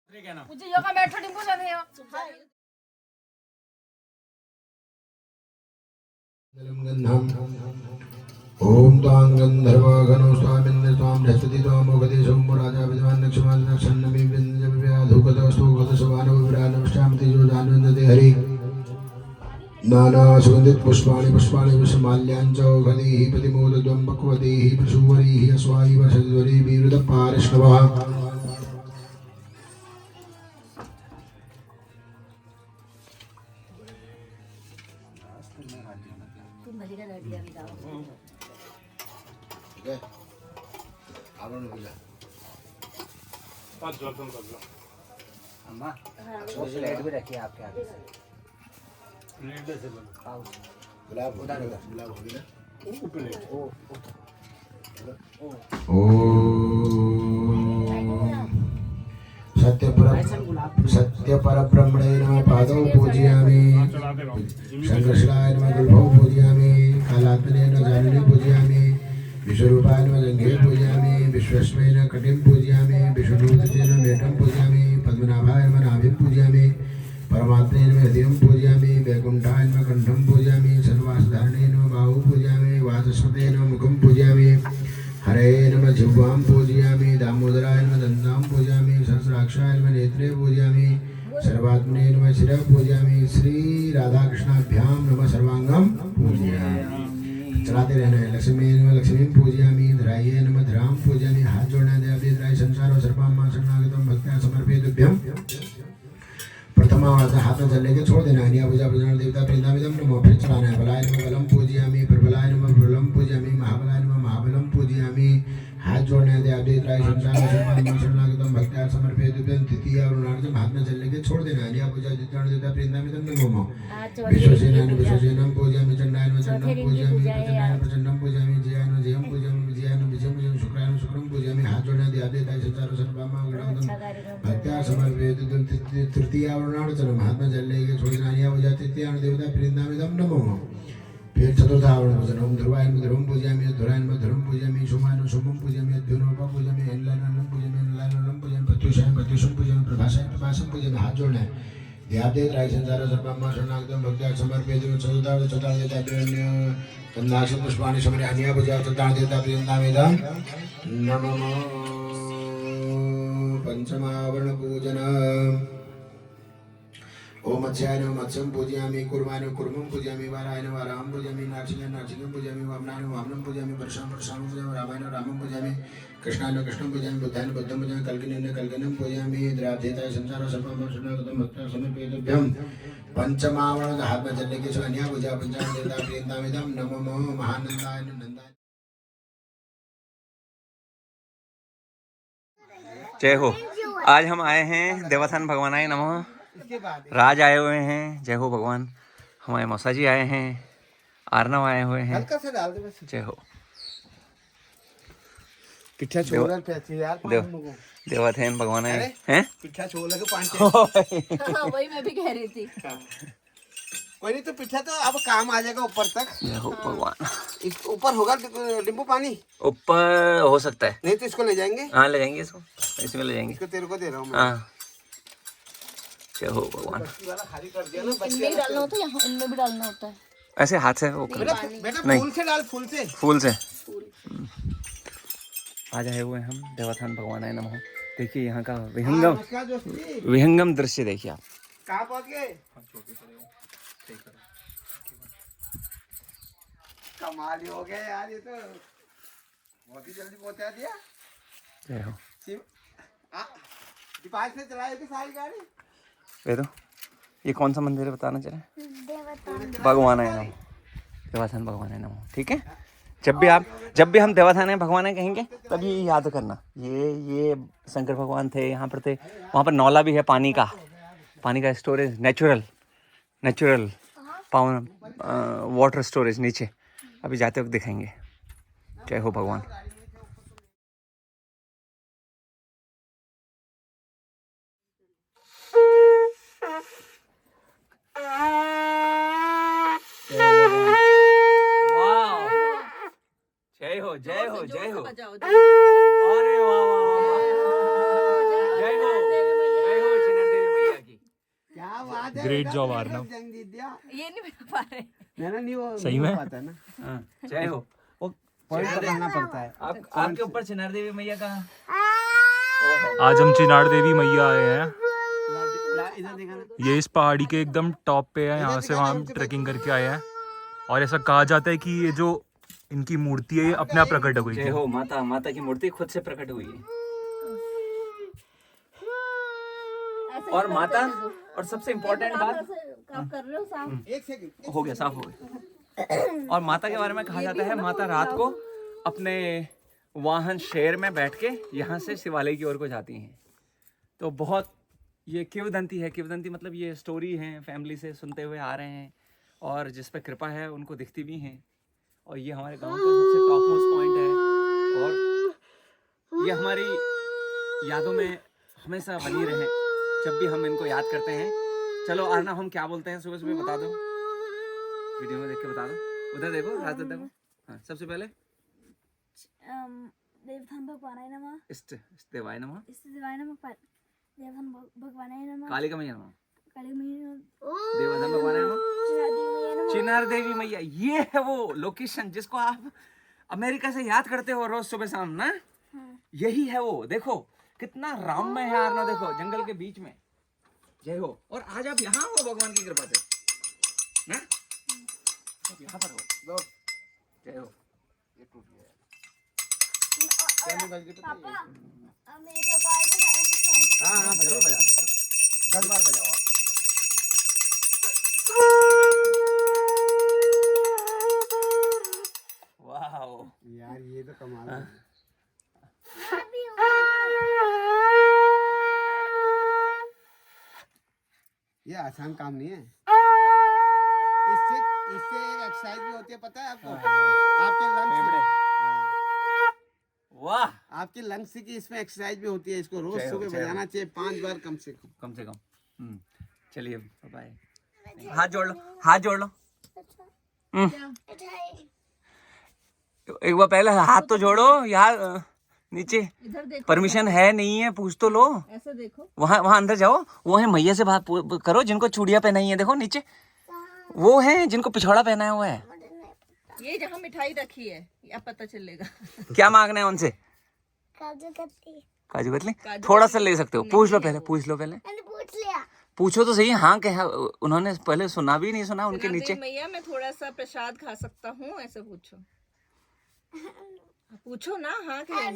मुझे योगा मैट छोटी पूछ रहे हो ओम तां गंधर्वगणो स्वामिन्द स्वाम नस्तति त्वां मोगति सोम राजा विद्वान् नक्षमान नक्षन्नमि विन्द्यव्याधुकतस्तुगतसवानो विरानवश्यामति जो जानवन्दते हरि नाना सुगन्धित पुष्पाणि पुष्पाणि विषमाल्याञ्च औषधीः प्रतिमोदद्वं भगवतीः पशुवरीः अस्वायि वसद्वरी विवृतपारिष्णवः अम्मा लाइट भी रखी है आपके आगे से गुलाब उधर उधर गुलाब हो गया ओ सत्यपरब्रह्मणे नमः पादौ पूजयामि संकर्षणाय नमः गुल्भौ पूजयामि कालात्मने नमः जानने पूजयामि विश्वरूपाय नमः गंगे पूजयामि विश्वस्मै नमः कटिं पूजयामि विष्णुरूपते नमः मेढं पूजयामि पद्मनाभाय नमः नाभिं पूजयामि परमात्मने नमः हृदयं पूजयामि वैकुण्ठाय नमः कण्ठं पूजयामि सर्वासाधारणे नमः बाहु पूजयामि वाचस्पते नमः मुखं पूजयामि हरे नमः जिह्वां पूजयामि दामोदराय नमः दन्तां पूजयामि सहस्राक्षाय नमः नेत्रे पूजयामि सर्वात्मने नमः शिरः पूजयामि श्री राधाकृष्णाभ्यां नमः सर्वांगं पूजयामि चलाते रहना है लक्ष्मी नमः लक्ष्मीं पूजयामि धराये नमः धरां पूजयामि हाथ जोड़ना दे अभी धराय संसारो सर्वं मां शरणागतं भक्त्या समर्पयेद्भ्यं प्रथमा हाथ में जल लेके छोड़ देना है पूजा प्रधान देवता प्रेतामिदम नमो फिर चढ़ाना है बलाय नमः बलम पूजयामि प्रबलाय नमः प्रबलम पूजयामि महाबलाय नमः महाबलम पूजयामि हाथ जोड़ने दे अभी त्राय संसार सर्वं शरणागतं भक्त्या समर्पयेद्भ्यं तृतीय अरुणार्जम हाथ में जल लेके छोड़ देना है पूजा प्रधान देवता प्रेतामिदम नमो विश्वसेनाय विश्वसेनं पूजयामि चंडाय नमः चंडं पूजयामि प्रचंडाय नमः प्रचंडं पूजयामि जयाय नमः जयं पूजयामि विजयाय नमः विजयं पूजयामि शुक्राय नमः शुक्रं पूजयामि हाथ जोड़ने दे अभी त्राय संसार सर्वं भक्त्या समर्पयेद्भ्यं तृतीय अरुणार्जम हाथ में जल लेके छोड़ देना है पूजा तृतीय देवता प्रेतामिदम नमो फिर चतुर्थावरण पूजन ओम ध्रुवाय नमः ध्रुवं पूजयामि धुराय नमः ध्रुवं पूजयामि सोमाय नमः सोमं पूजयामि अद्भुतोपा पूजयामि अनिलानंदं पूजयामि अनिलानंदं पूजयामि प्रत्युषाय प्रत्युषं पूजयामि प्रभासाय प्रभासं पूजयामि हाथ जोड़ना है ध्याते त्राय संसार सर्वं शरणागतं भक्त्या समर्पयेद्भ्यं चतुर्था तन्नाश पुष्पाणि समरे अन्या पूजा चतुर्था देवता प्रियंतामेदं नमो पंचमावरण पूजन ओम मत्स्याय नमः मत्स्यं पूजयामि कुर्माय नमः कुर्मं पूजयामि वाराय नमः वाराहं पूजयामि नारसिंहाय नारसिंहं पूजयामि वामनाय नमः वामनं पूजयामि परशुरामं परशुरामं पूजयामि रामाय नमः रामं पूजयामि कृष्णाय नमः कृष्णं पूजयामि बुद्धाय नमः बुद्धं पूजयामि कल्किनाय नमः कल्किनं पूजयामि द्रावधेताय संसार सर्वं शरणागतं भक्त्या समर्पयेद्भ्यं पंचमावरण हाथ में जल लेके अन्या पूजा पंचांग देवता प्रियंतामिदं नमो महानंदाय नंदाय जय हो। आज हम आए हैं देवस्थान भगवानाय नमः। राज आए हुए हैं, जय हो भगवान। हमारे मौसा जी आए हैं, आर्नव आए हुए हैं, जय हो। पिठा छोड़ यार देवस्थान भगवानाय हैं पिठा छोड़ के पांच वही मैं भी कह रही थी कोई नहीं तो पिठा तो अब काम आ जाएगा ऊपर तक जय हो भगवान। ऊपर होगा नींबू पानी ऊपर हो सकता है, नहीं तो इसको ले जाएंगे हाँ ले जाएंगे इसको, इसमें ले जाएंगे। इसको तेरे को दे रहा हूँ मैं हाँ जय हो भगवान। खाली कर दिया ना इनमें भी डालना होता है यहाँ इनमें भी डालना होता है ऐसे हाथ से वो कर। बेटा नहीं। फूल से डाल फूल से फूल से। आज आए हुए हम देवस्थान भगवानाय नमः। देखिए यहाँ का विहंगम दृश्य देखिए आप। कहाँ पहुँच गए कमाल ही हो गया यार ये तो बहुत ही जल्दी पहुँचा दिया जय हो। दीपाज से चलाई थी सारी गाड़ी ये तो ये कौन सा मंदिर है बताना चले। भगवानाय नमः, देवस्थान भगवानाय नमः। ठीक है, जब भी हम देवस्थान भगवानाय कहेंगे तभी याद करना। ये शंकर भगवान थे, यहाँ पर थे। वहाँ पर नौला भी है पानी का स्टोरेज, नेचुरल वाटर स्टोरेज नीचे। अभी जाते वक्त दिखाएंगे। जय हो भगवान। जय हो जय हो जय हो। अरे वाह वाह वाह, जय हो जय हो क्या बात है, ग्रेट जॉब आर्नव। जंग जीत दिया। ये नहीं बता पा रहे। मैंने नहीं वो सही नहीं में? हो पाता ना, हाँ, जय हो। वो पॉइंट पकड़ना पड़ता है। आपके ऊपर चिनार देवी मैया का आज हम चिनार देवी मैया आए हैं। इधर देखा ना, ये इस पहाड़ी के एकदम टॉप पे है, यहाँ से वहाँ हम ट्रैकिंग करके आए हैं। और ऐसा कहा जाता है कि ये जो इनकी मूर्ति है ये अपने आप प्रकट हो गई जय थी। हो माता, माता की मूर्ति खुद से प्रकट हुई है। और माता, और सबसे इम्पोर्टेंट बात, काम कर रहे हो साहब। एक सेकंड, हो गया, साफ हो गया। और माता के बारे में कहा जाता है माता रात को अपने वाहन शेर में बैठ के यहाँ से शिवालय की ओर को जाती हैं। तो बहुत ये किंवदंती है। किंवदंती मतलब ये स्टोरी है, फैमिली से सुनते हुए आ रहे हैं और जिस पे कृपा है उनको दिखती भी हैं। और ये हमारे गांव का सबसे टॉप मोस्ट पॉइंट है और ये हमारी यादों में हमेशा बनी रहे जब भी हम इनको याद करते हैं। चलो आरना, हम क्या बोलते हैं सुबह सुबह बता दो, वीडियो में देख के बता दो। उधर देखो, रात देखो। हाँ, सबसे पहले देवधान भगवानाय नमः, इष्ट देवाय नमः, इष्ट देवाय नमः, देवधान भगवानाय नमः, कालिका मैया नमः, काली मैया देवधान भगवानाय नमः, नमः, चिनार देवी मैया। ये है वो लोकेशन जिसको आप अमेरिका से याद करते हो रोज सुबह शाम ना। यही है वो। देखो कितना राममय है आरना, देखो जंगल के बीच में। जय हो। और आज आप यहाँ हो भगवान की कृपा से ना, आप यहाँ पर हो। जय हो। ये टूट गया। पापा हम एक बार बजा सकते हैं? हाँ हाँ, जरूर बजा सकते हो। 10 बार बजाओ आप। वाओ यार ये तो कमाल है। ये आसान काम नहीं है। इससे इससे एक एक्सरसाइज भी होती है, पता है आपको? आपके लंग्स वाह, आपके लंग्स की इसमें एक्सरसाइज भी होती है। इसको रोज जय हो, सुबह जय हो। बजाना चाहिए 5 बार कम से कम। कम से कम। चलिए बाय। हाथ जोड़ लो, हाथ जोड़ लो। एक बार पहले हाथ तो जोड़ो यार। नीचे इधर देखो, परमिशन है नहीं है, पूछ तो लो। ऐसे देखो। वहाँ वहाँ अंदर जाओ, वो है मैया से बात करो जिनको चूड़ियाँ पहनाई है। देखो नीचे वो है जिनको पिछौड़ा पहनाया हुआ है। ये जहाँ मिठाई रखी है या पता चलेगा। क्या मांगना है उनसे? काजू कतली काजू कतली थोड़ा सा ले सकते हो। पूछ लो पहले, पूछ लो पहले। मैंने पूछ लिया। पूछो तो सही। हाँ क्या उन्होंने पहले सुना भी नहीं सुना उनके नीचे। मैया मैं थोड़ा सा प्रसाद खा सकता हूँ, ऐसे पूछो। पूछो ना, हाँ क्या?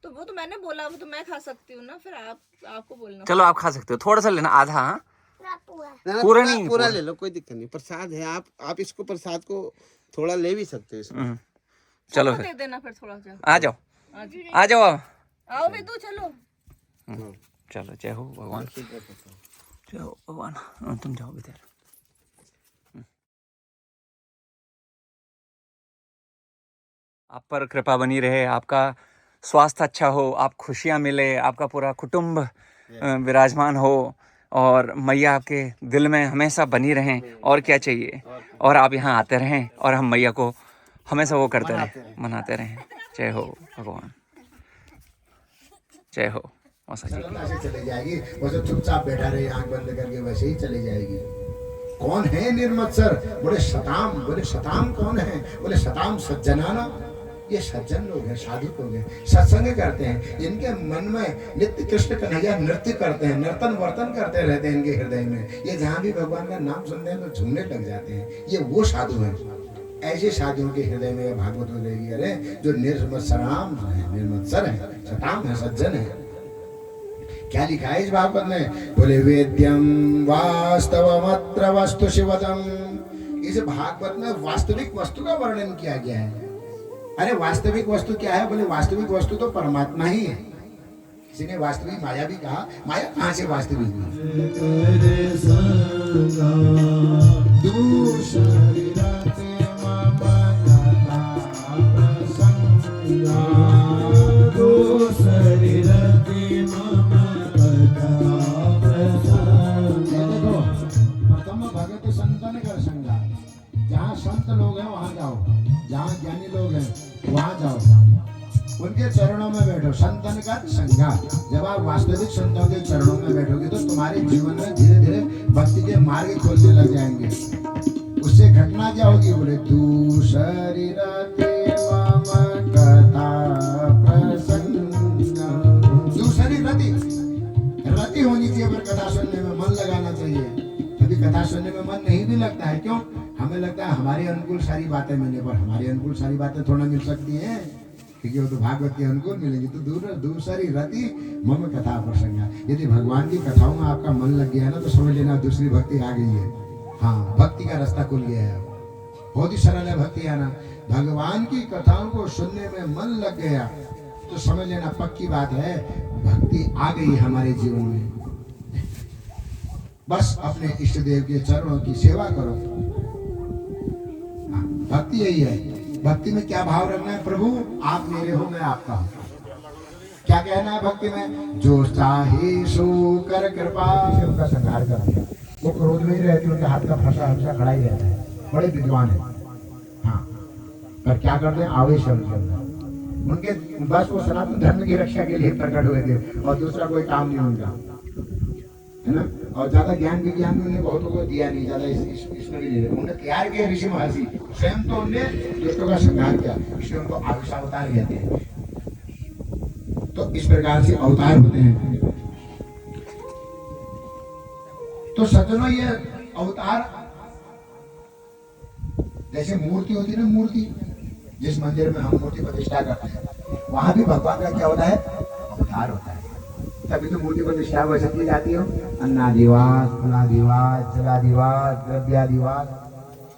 तो वो तो मैंने बोला, वो तो मैं खा सकती हूँ ना, फिर आपको बोलना। चलो आप खा सकते हो, थोड़ा सा लेना, आधा। हाँ ना, पूरा नहीं, पूरा पूरा। ले लो, कोई दिक्कत नहीं। प्रसाद है, आप इसको प्रसाद को थोड़ा ले भी सकते हो इसमें। चलो दे फिर देना फिर थोड़ा सा। आ जाओ, आ जाओ आप। आओ बेटू चलो। चलो जय हो भगवान, जय हो भगवान। तुम जाओ इधर। आप पर कृपा बनी रहे, आपका स्वास्थ्य अच्छा हो, आप खुशियाँ मिले, आपका पूरा कुटुंब विराजमान हो और मैया आपके दिल में हमेशा बनी रहें। और क्या चाहिए? और आप यहाँ आते रहें और हम मैया को हमेशा वो करते रहें, मनाते रहें। जय हो भगवान, जय हो मौसा जी। ऐसे चली जाएगी, वो जो चुपचाप बैठा रहे आंख बंद करके वैसे ही चली जाएगी। कौन है निर्मत्सर? बोले शताम। बोले शताम कौन है? बोले शताम सज्जनाना। ये सज्जन लोग हैं, साधु लोग हैं, सत्संग करते हैं। इनके मन में नित्य कृष्ण कन्हैया नृत्य करते हैं, नर्तन वर्तन करते रहते हैं इनके हृदय में। ये जहाँ भी भगवान का नाम सुनते हैं तो झूमने लग जाते हैं। ये वो साधु हैं। ऐसे साधुओं के हृदय में भागवत हो जाएगी। अरे जो निर्मत्सराम है, निर्मत्सर है, शताम है, सज्जन है। क्या लिखा है इस भागवत में? बोले वेद्यम वास्तवमत्र वस्तु शिवदम। इस भागवत में वास्तविक वस्तु का वर्णन किया गया है। अरे वास्तविक वस्तु क्या है? बोले वास्तविक वस्तु तो परमात्मा ही है। किसी ने वास्तविक माया भी कहा। माया कहाँ से वास्तविक हुई? भगत संतन कर संगा। जहाँ संत लोग हैं वहाँ जाओ, जहाँ ज्ञानी लोग हैं वहाँ जाओ। उनके चरणों में बैठो। संतन का संगा, जब आप वास्तविक संतों के चरणों में बैठोगे तो तुम्हारे जीवन में धीरे धीरे भक्ति के मार्ग खोलने लग जाएंगे। उससे घटना क्या होगी? बोले दूसरी राते मम कथा प्रसन्न। दूसरी रति होनी चाहिए, पर कथा सुनने में मन लगाना चाहिए। कभी कथा सुनने में मन नहीं भी लगता है, क्यों? हमें लगता है हमारे अनुकूल सारी बातें मिले, पर हमारे अनुकूल सारी बातें थोड़ा मिल सकती हैं, क्योंकि वो तो भागवत के अनुकूल मिलेंगी। तो दूसरी रति मम कथा प्रसंगा। यदि भगवान की कथाओं में आपका मन लग गया है ना, तो समझ लेना दूसरी भक्ति आ गई है। हाँ, भक्ति का रास्ता खुल गया है। बहुत ही सरल है भक्ति आना। भगवान की कथाओं को सुनने में मन लग गया तो समझ लेना पक्की बात है, भक्ति आ गई हमारे जीवन में। बस अपने इष्ट देव के चरणों की सेवा करो। हाँ, भक्ति यही है। भक्ति में क्या भाव रखना है? प्रभु आप मेरे हो, मैं आपका हूँ। क्या कहना है भक्ति में? जो चाहे सो कर कृपा से उनका संहार कर। वो क्रोध में ही रहते, उनके हाथ का फंसा हमेशा खड़ा ही रहता है। बड़े विद्वान है। हाँ, पर क्या करते हैं? आवेश है उनके अंदर। उनके बस वो सनातन धर्म की रक्षा के लिए प्रकट हुए थे, और दूसरा कोई काम नहीं उनका, है ना। और ज्यादा ज्ञान विज्ञान में उन्हें बहुतों को दिया नहीं, ज्यादा इसमें भी नहीं। उन्हें तैयार किया ऋषि महर्षि, स्वयं तो उन्होंने दुष्टों का संहार किया, इसलिए उनको आवेशावतार कहते हैं। तो इस प्रकार से अवतार होते हैं। तो सज्जनों, ये अवतार जैसे मूर्ति होती है ना, मूर्ति जिस मंदिर में हम मूर्ति प्रतिष्ठा करते हैं, वहां भी भगवान का क्या होता है? अवतार होता है। तभी तो मूर्ति प्रतिष्ठा वैसे की जाती हो, अन्नादिवास, फलादिवास, जलादिवास, द्रव्यादिवास।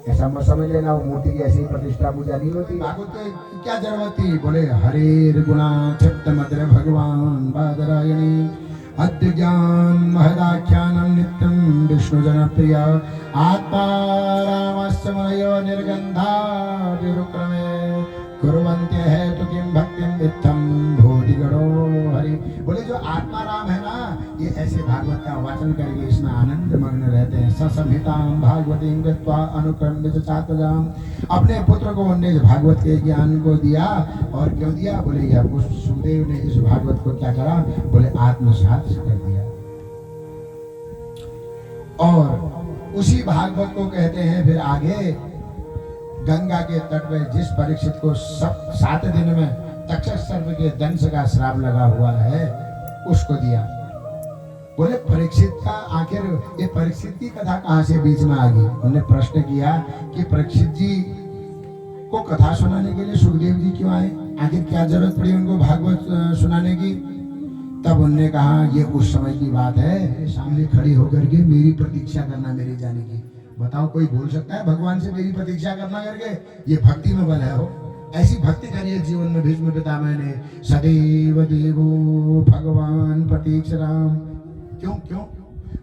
ऐसा मत समझ लेना वो मूर्ति की ऐसी प्रतिष्ठा पूजा नहीं होती। भागवत को क्या जरूरत थी? बोले हरे गुणा चित्त मद्र भगवान बादरायणी अद्य ज्ञान महदाख्यानम नित्यम विष्णु जनप्रिय आत्मा रामस्य मनयो निर्गंधा विरुक्रमे कुर्वन्त्य है तो किम भक्तिम इत्थम भूतिगणो हरि। बोले जो आत्मा राम है ना, ये ऐसे भागवत का वाचन करके इसमें आनंद मग्न रहते हैं। ससंहिताम भागवतीं गत्वा अनुक्रम्य चातजाम। अपने पुत्र को उन्होंने भागवत के ज्ञान को दिया, और क्यों दिया? बोले यह सुखदेव ने इस भागवत को क्या करा? बोले आत्मसात कर दिया। और उसी भागवत को कहते हैं फिर आगे गंगा के तट पर जिस परीक्षित को 7 दिन में तक्षक सर्प के दंश का श्राप लगा हुआ है, उसको दिया। बोले परीक्षित का आखिर ये परीक्षित की कथा कहां से बीच में आ गई? उन्होंने प्रश्न किया कि परीक्षित जी को कथा सुनाने के लिए सुखदेव जी क्यों आए? आखिर क्या जरूरत पड़ी उनको भागवत सुनाने की? तब उन्होंने कहा ये उस समय की बात है, सामने खड़ी होकर के मेरी प्रतीक्षा करना मेरे जाने की। बताओ कोई बोल सकता है भगवान से मेरी प्रतीक्षा करना करके? ये भक्ति में बल है। हो ऐसी भक्ति करिए जीवन में। भीष्म पितामह ने सदैव देवो भगवान प्रतीक्षराम। क्यों क्यों?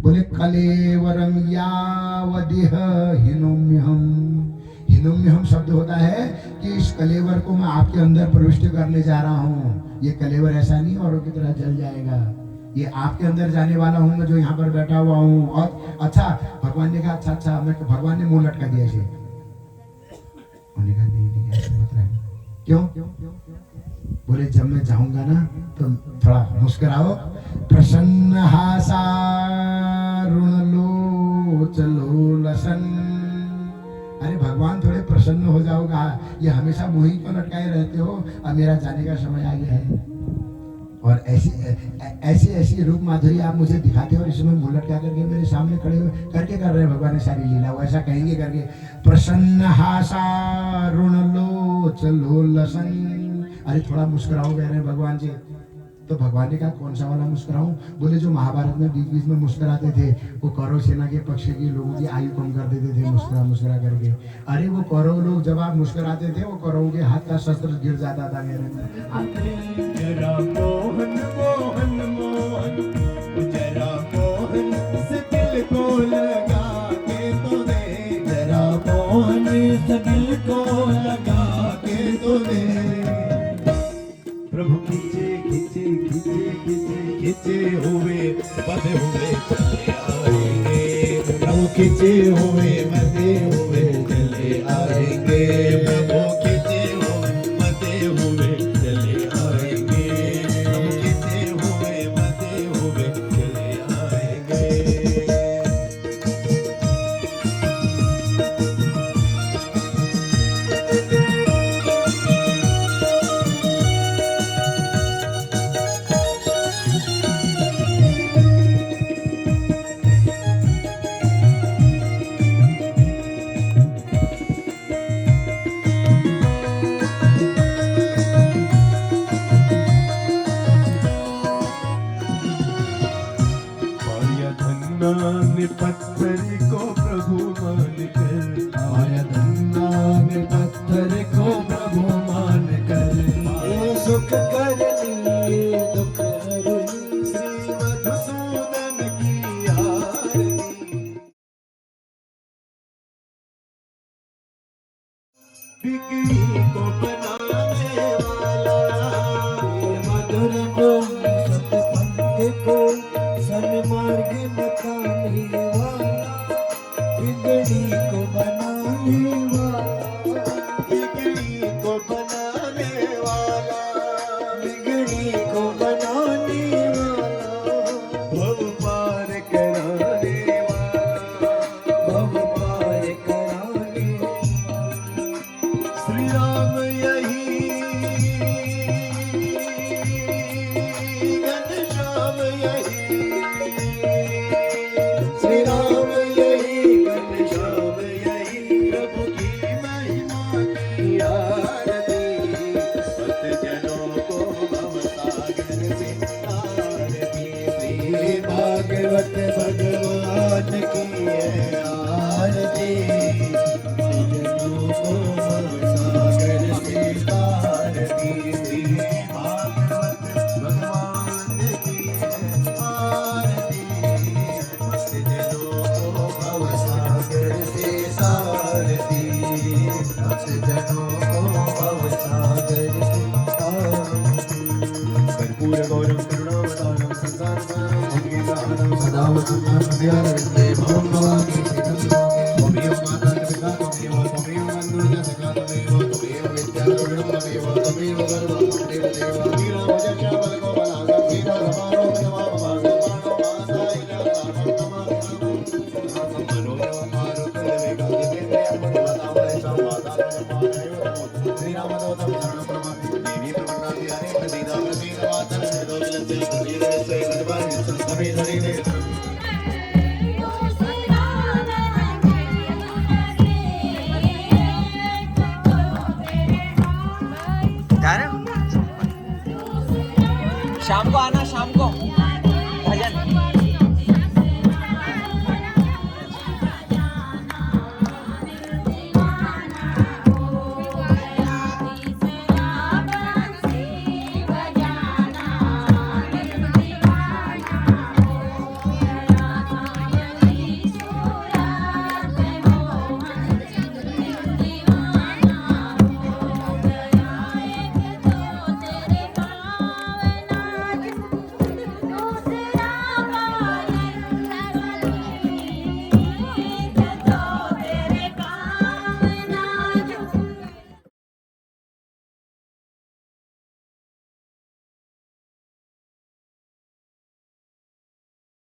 बोले कलेवरम यावदिह हिनोम्यहम। हिनोम्यहम शब्द होता है कि इस कलेवर को मैं आपके अंदर प्रविष्ट करने जा रहा हूँ। ये कलेवर ऐसा नहीं औरों की तरह जल जाएगा, ये आपके अंदर जाने वाला हूँ मैं, जो यहाँ पर बैठा हुआ हूँ। और अच्छा, भगवान ने कहा अच्छा मैं, भगवान ने मुंह लटका दिया इसे। उन्होंने कहा नहीं ऐसे मत रहे। क्यों? बोले जब मैं जाऊंगा ना तो थोड़ा मुस्कुराओ। प्रसन्न हासा ऋण लो चलो लसन। अरे भगवान थोड़े प्रसन्न हो जाओगा, ये हमेशा मुंह ही क्यों लटकाए रहते हो? अब मेरा जाने का समय आ गया है। और ऐसी रूप माधुरी आप मुझे दिखाते हो, और इसमें मुंह लटका करके मेरे सामने खड़े हुए करके कर रहे हैं भगवान ने सारी लीला। वो ऐसा कहेंगे करके प्रसन्न हासा ऋण लो चलो लसन। अरे थोड़ा मुस्कुराओ कह रहे हैं भगवान जी। तो भगवान ने कहा कौन सा वाला मुस्कुराऊं? बोले जो महाभारत में बीच बीच में मुस्कुराते थे, वो कौरव सेना के पक्ष के लोगों की आयु कम कर देते थे मुस्कुरा करके। अरे वो कौरव लोग जब आप मुस्कुराते थे, वो कौरवों के हाथ का शस्त्र गिर जाता था मेरे में। जरा मोहन मोहन मोहन, जरा मोहन से दिल को लगा के तो दे। जरा मोहन से दिल को लगा के तो दे। प्रभु खींचे खींचे खींचे खींचे खींचे हुए बंधे हुए चले आएंगे। प्रभु खींचे हुए बंधे हुए चले आएंगे। प्रभु खींचे हुए बंधे हुए चले आएंगे। में पत्थर को प्रभु मान कर, माया धन्ना में पत्थर को प्रभु मान कर, ये सुख करनी ये दुख हरनी, श्री मधुसूदन की आरती। बिगड़ी को बनाने वाला, ये मधुर बोल सतपंथ को सन्मार्ग बताने वाला, बिगड़ी को बनाने वाला, बिगड़ी को बनाने वाला, बिगड़ी को बनाने वाला, भव पार कराने वाला, भव पार कराने श्री राम यही घनश्याम यही, श्री राम यही घनश्याम यही, प्रभु की महिमा की आरती, सतजनों को भवसागर से तारती, श्री भागवत भगवान की है आरती, सज्जनों को भवसागर से तारती, श्री भागवत भगवान की आरती, सतजनों को भवसागर से तारती, सज्जनों को भवसागर से तारती। कर्पूर गौरम करुणावतारम संसार सारम भुजगेन्द्रहारम सदा वसन्तं हृदयारविन्दे भवं भवामि प्रीतं सुभागे। त्वमेव माता पिता त्वमेव त्वमेव बन्धुर्य सखा त्वमेव त्वमेव विद्या द्रविणं त्वमेव त्वमेव सर्वं त्वमेव देव वीरवजश्च बलगोबलागं वीरसमारोहणमापभागं मानवासायिनं नमामि मनोरमं मारुतवेगादितेन्द्रियं मनोवतामहेशं वातावरणं श्रीरामदूतं शरणं प्रपद्ये देवी प्रपन्नाति हरे प्रसीदा प्रसीद मातरं जगदोऽखिलस्य प्रसीदस्य सर्वाणि समेधने शाम को आना, शाम को।